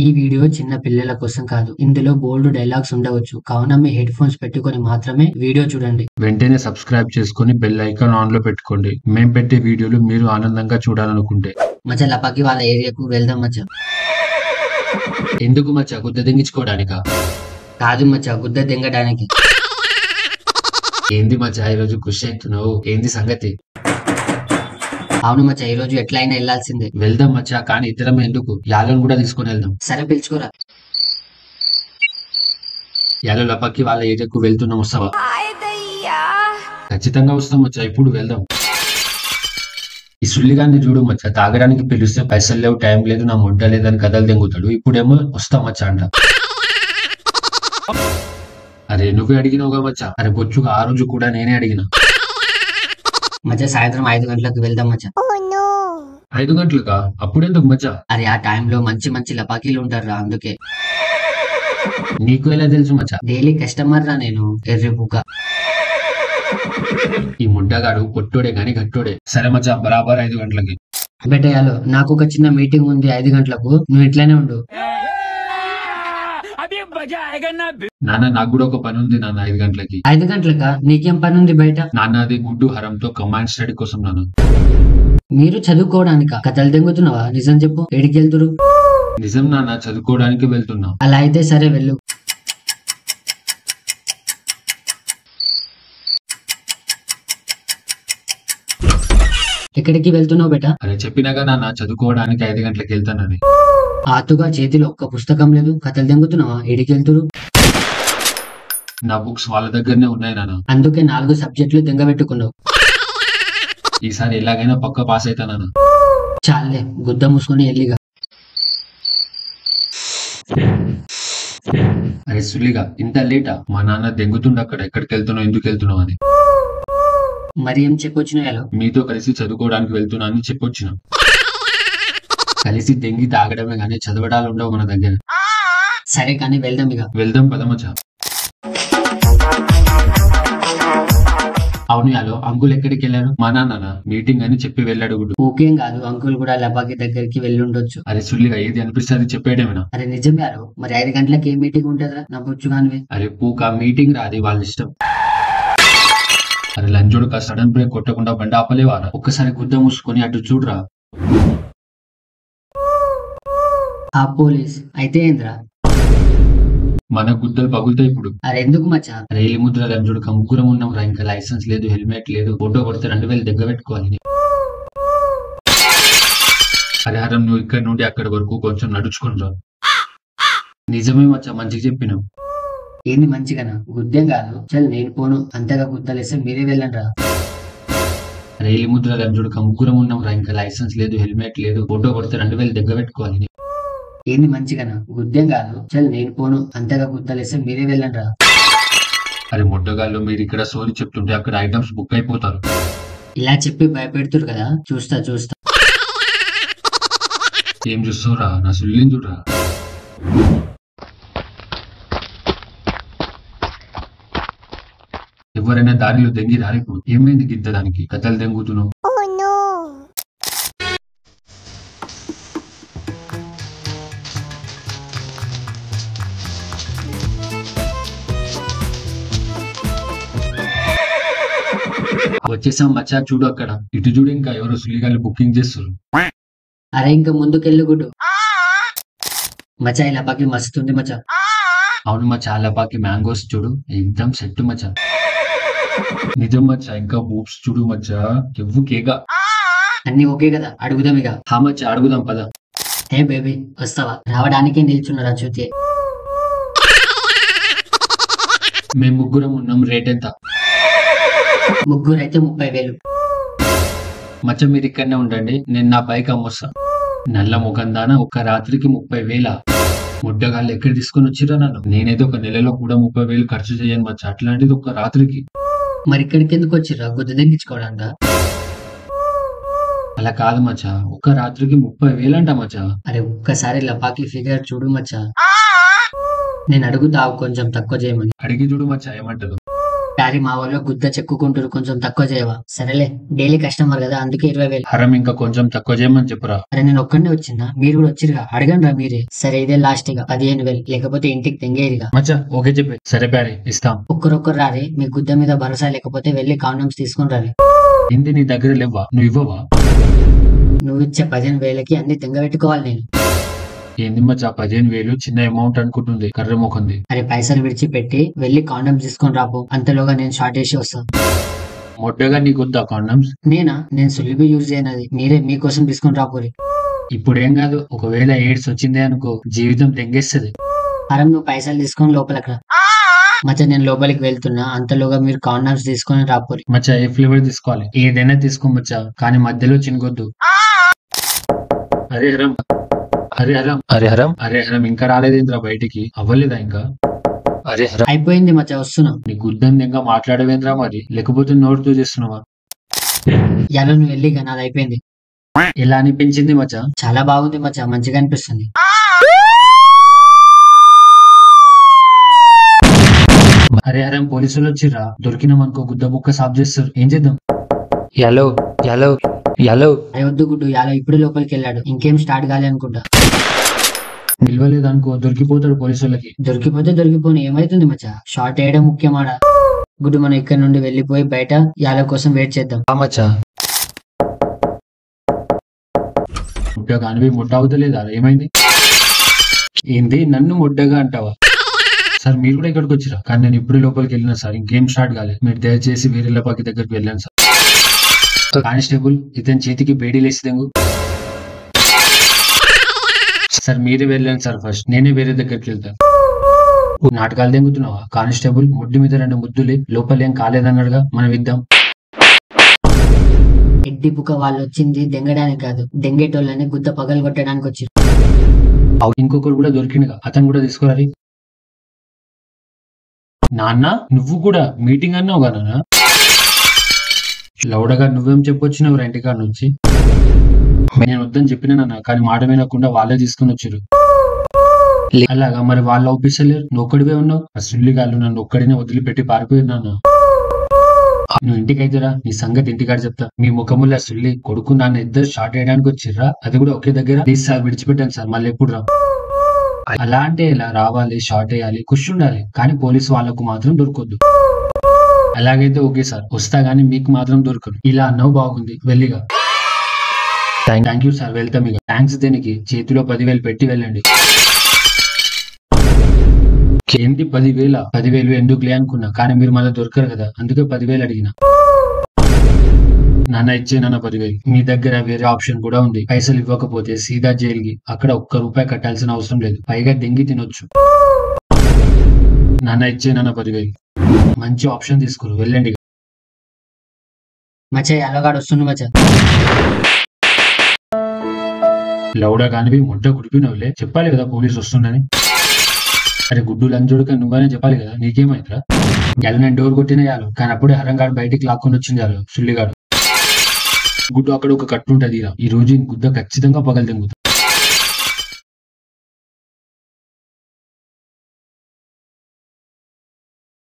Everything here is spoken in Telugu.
ఈ వీడియో చిన్న పిల్లల కోసం కాదు. ఇందులో బోల్డ్ డైలాగ్స్ ఉండవచ్చు. కావున మీ హెడ్ ఫోన్స్ పెట్టుకొని మాత్రమే వీడియో చూడండి. వెంటనే సబ్స్క్రైబ్ చేసుకొని బెల్ ఐకాన్ ఆన్ లో పెట్టుకోండి. మేం పెట్టే వీడియోలు మీరు ఆనందంగా చూడాలనుకుంటే. మచ్చ లపాకి వాళ్ళ ఏరియాకు వెళ్దాం మచ్చ. ఎందుకు మచ్చా గుద్ద దెంగించుకోవడానికా? కాదు మచ్చ, గుద్ద దెంగడానికి. ఏంది మచ్చా ఈరోజు ఖుషి అవుతున్నావు? ఏంది సంగతి? అవును మచ్చ, ఈ రోజు ఎట్లా అయినా వెళ్లాల్సిందే. వెళ్దాం మచ్చా, కానీ ఇద్దరం ఎందుకు? యాలను కూడా తీసుకొని వెళ్దాం. సరే పిలుచుకోరా. యాలో లపక్కి వాళ్ళ ఏరియాకు వెళ్తున్నాం, వస్తావా? ఖచ్చితంగా వస్తాం మచ్చా, ఇప్పుడు వెళ్దాం. ఈ సుల్లిగాన్ని చూడు మచ్చా, తాగడానికి పిలిస్తే పైసలు లేవు, టైం లేదు, నా ముడ్డ లేదని కథలు దెంగుతాడు. ఇప్పుడేమో వస్తాం మచ్చా అంట. అరే నువ్వే అడిగినావుగా మచ్చా. అరే బొచ్చుగా ఆ రోజు కూడా నేనే అడిగినా. మచ్చ సాయంత్రం 5 గంటలకు వెళ్దాం మచ్చ. 5 గంటలుగా? అప్పుడెందుకు మచ్చా? అరే ఆ టైంలో మంచి మంచి లపాకీలు ఉంటారు రా, అందుకే. నీకు ఎలా తెలుసు మచ్చా? డైలీ కస్టమర్ రా నేను, ఎర్రి బుగ్గ. ఈ ముడ్డగాడు పొట్టోడే గాని గట్టోడే. సరే మచ్చా, బరాబర్ 5 గంటలకి. బెటయాలో నాకు ఒక చిన్న మీటింగ్ ఉంది 5 గంటలకు, నువ్వు ఇట్లానే ఉండు. నాన్న నాకు కూడా ఒక పని ఉంది నాన్న 5 గంటలకి. 5 గంటలకా? నీకేం పని ఉంది బయట? నాన్న అది గుడ్డు హరంతో కమాండ్ స్టడీ కోసం నాన్న. మీరు చదువుకోవడానికా? కథలు తెంగుతున్నావా? నిజం చెప్పు, ఏడికి వెళ్తురు? నిజం నాన్న, చదువుకోవడానికి వెళ్తున్నా. అలా అయితే సరే వెళ్ళు. ఎక్కడికి వెళ్తున్నావు బేటా? అరే చెప్పినాగా నాన్న, చదువుకోవడానికి 5 గంటలకి వెళ్తానని. ఆతుగా చేతిలో ఒక్క పుస్తకం లేదు, కథలు తెంగుతున్నావా? ఏడికి వెళ్తురు? నా బుక్స్ వాళ్ళ దగ్గరనే ఉన్నాయి నాన్న. అందుకే 4 సబ్జెక్టులు తెంగబెట్టుకున్నావు. ఈసారి ఎలాగైనా పక్క పాస్ అవుతా నాన్న. చాలే, గుద్ద మూసుకొని ఎల్లిగా. అరే సుల్లిగా, ఇంత లేటా? మా నాన్న దెంగుతుండ అక్కడ. ఎక్కడికి వెళ్తున్నావు, ఎందుకు వెళ్తున్నావు అని. మరి ఏం చెప్పొచ్చినాయాలో? మీతో కలిసి చదువుకోవడానికి వెళ్తున్నా అని చెప్పొచ్చిన. కలిసి దెంగి తాగడమే గానీ చదవడాలు ఉండవు మన దగ్గర. సరే కానీ వెళ్దాం ఇక. వెళ్దాం పదమచ్చా. అవును యాలో, అంకుల్ ఎక్కడికి వెళ్ళారు? మా నాన్న మీటింగ్ అని చెప్పి వెళ్ళాడు గుడ్డు. ఊకేం కాదు, అంకుల్ కూడా లపాకి దగ్గరికి వెళ్ళుండొచ్చు. అరే సుల్లిగా, ఏది అనిపిస్తే అది చెప్పేయడమేనా? అరే నిజం యారు, మరి 5 గంటలకి ఏం మీటింగ్ ఉంటుందా? నా బుచ్చుగానివి. అరే పూక మీటింగ్ రాది, వాళ్ళ ఇష్టం. అరే లంచోడు సడన్ బ్రేక్ కొట్టకుండా బండి ఆపలేవారా? ఒక్కసారి గుద్ద మూసుకొని అటు చూడరా. ఆ పోలీస్ అయితే ఏంద్రా? మన గుద్దలు పగులుతాయి ఇప్పుడు. అరే ఎందుకు మచ్చా? అరే ఈ ముద్ర లంచోడు ముగ్గురం ఉన్నాం రా, ఇంకా లైసెన్స్ లేదు, హెల్మెట్ లేదు, ఫోటో కొడితే 2000 దగ్గర పెట్టుకోవాలి. అరే హరం, నువ్వు ఇక్కడ నుండి అక్కడి వరకు కొంచెం నడుచుకుని రా. నిజమే మచ్చా, మంచిగా చెప్పినావు. ఏంది మంచిగానా? గుద్దేం కాదు, చల్ నేను పోను. అంతగా గుద్దలేస్తే మీరే వెళ్ళండి రా. అరే ఈ ముద్ర లంచోడు ముగ్గురం ఉన్నాం రా, ఇంకా లైసెన్స్ లేదు, హెల్మెట్ లేదు, ఫోటో కొడితే 2000 దగ్గర పెట్టుకోవాలి. ఏంది మంచిగానా? గుద్దేం కాదు, చల్ నేను పోను. అంతగా గుద్దలేస్తే మీరే వెళ్ళండి రా. అరే ముడ్డగాళ్ళు, మీరు ఇక్కడ సోరీ చెప్తుంటే అక్కడ ఐటమ్స్ బుక్ అయిపోతారు. ఇలా చెప్పి భయపెడుతురు కదా, చూస్తా చూస్తా. ఏం చూస్తావురా? నా సుల్లిని చూడరా. ఎవరైనా దారిలో దెంగి రారిప్పుడు. ఏమైంది గిద్దడానికి? కథలు దెంగుతున్నావు. వచ్చేసాం మచ్చా, చూడు అక్కడ. ఇటు చూడు, ఇంకా ఎవరో సుల్లిగాళ్ళు బుకింగ్ చేస్తారు. అరే ఇంకా ముందుకెళ్ళు గుడ్డు. మచ్చా ఈ లపాకి మస్తుంది మచ్చా. అవును మచ్చా, లపాకి మ్యాంగోస్ చూడు, ఎగ్దమ్ సెట్ మచ్చా. నిజం మచ్చా, ఇంకా బూప్స్ చూడు మచ్చా, ఎవ్వు కేగా. అన్ని ఓకే కదా, అడుగుదాం ఇక. హా మచ్చా, అడుగుదాం పద. హే బేబీ, వస్తావా? రావడానికే నిల్చున్నారా చూతి. మేము ముగ్గురం ఉన్నాం, రేట్ ఎంత? ముగ్గురు అయితే 30,000. మచ్చ మీరు ఇక్కడనే ఉండండి, నేను నా బైక్ అమ్మొస్తా. నల్ల ముఖం దానా, ఒక్క రాత్రికి 30,000? ముడ్డగాళ్ళు ఎక్కడ తీసుకొని వచ్చిరా నన్ను? నేనైతే ఒక నెలలో కూడా 30,000 ఖర్చు చేయను మచ్చ, అట్లాంటిది ఒక్క రాత్రికి. మరి ఇక్కడికి ఎందుకు వచ్చిర్రా? గుద్ద తగ్గించుకోవడానికా? అలా కాదు మచ్చా, ఒక్క రాత్రికి 30,000 అంట మచ్చా. అరే ఒక్కసారి లపాకి ఫిగర్ చూడు మచ్చా. నేను అడుగుతావు కొంచెం తక్కువ చేయమని. అడిగి చూడు మచ్చా ఏమంటదు. ప్యారీ మా వాళ్ళు గుద్ద చెక్కుకుంటారు, కొంచెం తక్కువ చేయవా? సరేలే, డైలీ కస్టమర్ కదా, అందుకే 20,000. హరం ఇంకా కొంచెం తక్కువ చేయమని చెప్పురా. అరే నేను ఒక్కడినే వచ్చిందా, మీరు కూడా వచ్చిరుగా, అడగండి రా మీరే. సరే ఇదే లాస్ట్ గా 15,000, లేకపోతే ఇంటికి తెంగేరిగా. మచ్చా ఓకే చెప్పి. సరే ప్యారీ ఇస్తాం. ఒక్కరొక్కరు రారే, మీ గుద్ద మీద భరోసా లేకపోతే వెళ్ళి కాండమ్స్ తీసుకుని రారే. ఏంది నీ దగ్గర లేవా? నువ్వు ఇవ్వవా? నువ్వు ఇచ్చే 15,000కి అన్ని తెంగబెట్టుకోవాలి నేను. ఏంది మచ్చా 15,000 చిన్న అమౌంట్ అనుకుంటుంది, కర్ర మొక్కంది. అరే పైసలు విడిచిపెట్టి వెళ్ళి కాండమ్స్ తీసుకొని రాపో, అంతలోగా నేను షార్ట్ వేసి వస్తాను. మొట్టగా నీకు వద్దా కాండమ్స్? నేను సులిబి యూజ్ చేయనది, మీరే మీకోసం తీసుకొని రాపోరి. ఇప్పుడేం కాదు, ఒకవేళ ఎయిడ్స్ వచ్చిందే అనుకో, జీవితం తెంగేస్తుంది. అరం నువ్వు పైసలు తీసుకొని లోపలికి రా. మచ్చా నేను లోపలికి వెళ్తున్నా, అంతలోగా మీరు కాండమ్స్ తీసుకొని రాపోరి. మచ్చా ఏ ఫ్లేవర్ తీసుకోవాలి? ఏదైనా తీసుకోమచ్చా, కానీ మధ్యలో చినుకొద్దు. అరే హరం, అరే హరం ఇంకా రాలేదేంద్రా బయటికి? అవ్వలేదా ఇంకా? అరే హరం అయిపోయింది మచ్చా, వస్తున్నా. నీ గుద్దని ఇంకా మాట్లాడవేంద్రా మరి, లేకపోతే నోటితో చేస్తున్నావా? ఎలా నువ్వు వెళ్ళి నాది అయిపోయింది. ఎలా అనిపించింది మచ్చా? చాలా బాగుంది మచ్చా, మంచిగా అనిపిస్తుంది. అరే హరం పోలీసులు వచ్చిర్రా, దొరికినామనుకో గుద్ద బుక్క సాఫ్ చేస్తారు. ఏం చేద్దాం? యాలో అరే వద్దు గుడ్డు, యాలో ఇప్పుడు లోపలికి వెళ్ళాడు, ఇంకేం స్టార్ట్ కాలే అనుకుంటా. నిల్వలేదనుకో దొరికిపోతాడు పోలీసులకి. దొరికిపోతే దొరికిపోని ఏమైతుంది మచ్చా, షార్ట్ వేయడం ముఖ్యమాడా. గుడ్డు మనం ఇక్కడ నుండి వెళ్ళిపోయి బయట యాలో కోసం వెయిట్ చేద్దాం. మచ్చా ముడ్డగా అనివి ముడ్డ అవుతలేదా? ఏమైంది? ఏంది నన్ను ముడ్డగా అంటావా? సార్ మీరు కూడా ఇక్కడికి వచ్చిరా? కానీ నేను ఇప్పుడు లోపలికి వెళ్ళినా సార్, ఇంకేం స్టార్ట్ కాలేదు. మీరు దయచేసి వేరే లపాకి దగ్గరికి వెళ్ళాను సార్. కానిస్టేబుల్ ఇతని చేతికి బేడీలేసి దెంగు. సార్ మీరే వెళ్ళండి సార్, ఫస్ట్ నేనే వేరే దగ్గరికి వెళ్తాను. నాటకాలు దెంగుతున్నావా కానిస్టేబుల్? ముడ్డు మీద 2 ముద్దులే, లోపల ఏం కాలేదన్నాడుగా, మనం ఇద్దాం. ఎడ్డి బుక్క వాళ్ళు వచ్చింది దెంగడానికి కాదు, దెంగేటోళ్ళని గుద్ద పగలు కొట్టడానికి వచ్చి. ఇంకొకరు కూడా దొరికిండుగా, అతను కూడా తీసుకురాలి. నాన్న నువ్వు కూడా మీటింగ్ అన్నావు కదా నాన్న? లౌడగా నువ్వేం చెప్పొచ్చినావు ఇంటికాడ నుంచి? నేను వద్దని చెప్పినా నాన్న, కానీ మాట వినకుండా వాళ్ళే తీసుకుని వచ్చారు. అలాగా మరి వాళ్ళు ఒప్పిస్తలేరు, నువ్వు ఒక్కడివే ఉన్నావు. ఆ సుల్లిగాళ్ళు నన్ను ఒక్కడినే వదిలిపెట్టి పారిపోయారు నాన్న. నువ్వు ఇంటికైతేరా, నీ సంగతి ఇంటికాడ చెప్తా. మీ ముఖముల సుల్లి కొడుకు నాన్న ఇద్దరు షార్ట్ వేయడానికి వచ్చిర్రా, అది కూడా ఒకే దగ్గర. ప్లీజ్ సార్ విడిచిపెట్టాను సార్, మళ్ళీ ఎప్పుడు రా. అలా అంటే ఇలా రావాలి, షార్ట్ వేయాలి, ఖుషి ఉండాలి, కానీ పోలీసు వాళ్ళకు మాత్రం దొరకొద్దు. అలాగైతే ఓకే సార్, వస్తా గానీ మీకు మాత్రం దొరకదు. ఇలా అన్నావు, బాగుంది, వెళ్ళిగా. థ్యాంక్ యూ సార్, వెళ్తాం ఇక. థ్యాంక్స్ దేనికి? చేతిలో 10,000 పెట్టి వెళ్ళండి. ఏంటి 10,000? 10,000 ఎందుకులే అనుకున్నా, కానీ మీరు మళ్ళీ దొరకరు కదా, అందుకే 10,000 అడిగిన. నాన్న ఇచ్చే నాన్న 10,000. మీ దగ్గర వేరే ఆప్షన్ కూడా ఉంది. పైసలు ఇవ్వకపోతే సీదా జైలుకి, అక్కడ ₹1 కట్టాల్సిన అవసరం లేదు, పైగా దెంగి తినొచ్చు. నాన్న ఇచ్చే నాన్న 10,000. మంచి ఆప్షన్ తీసుకురు, వెళ్ళండి. మచ్చా యాలోగాడు వస్తుండు మచ్చా. లౌడా కానివి ముడ్డ కుడిపినవులే, చెప్పాలి కదా పోలీసు వస్తుందని. అరే గుడ్డు లంజోడుక నువ్వనే చెప్పాలి కదా, నీకేమైందిరా? యాలు నేను డోర్ కొట్టిన యాలు, కానీ అప్పుడే హరంగాడు బయటికి లాక్కొని వచ్చింది యాలు, సుల్లిగాడు. గుడ్డు అక్కడ ఒక కట్టు ఉంటది, ఈ రోజు గుద్ద ఖచ్చితంగా పగలు తెంగుతుంది.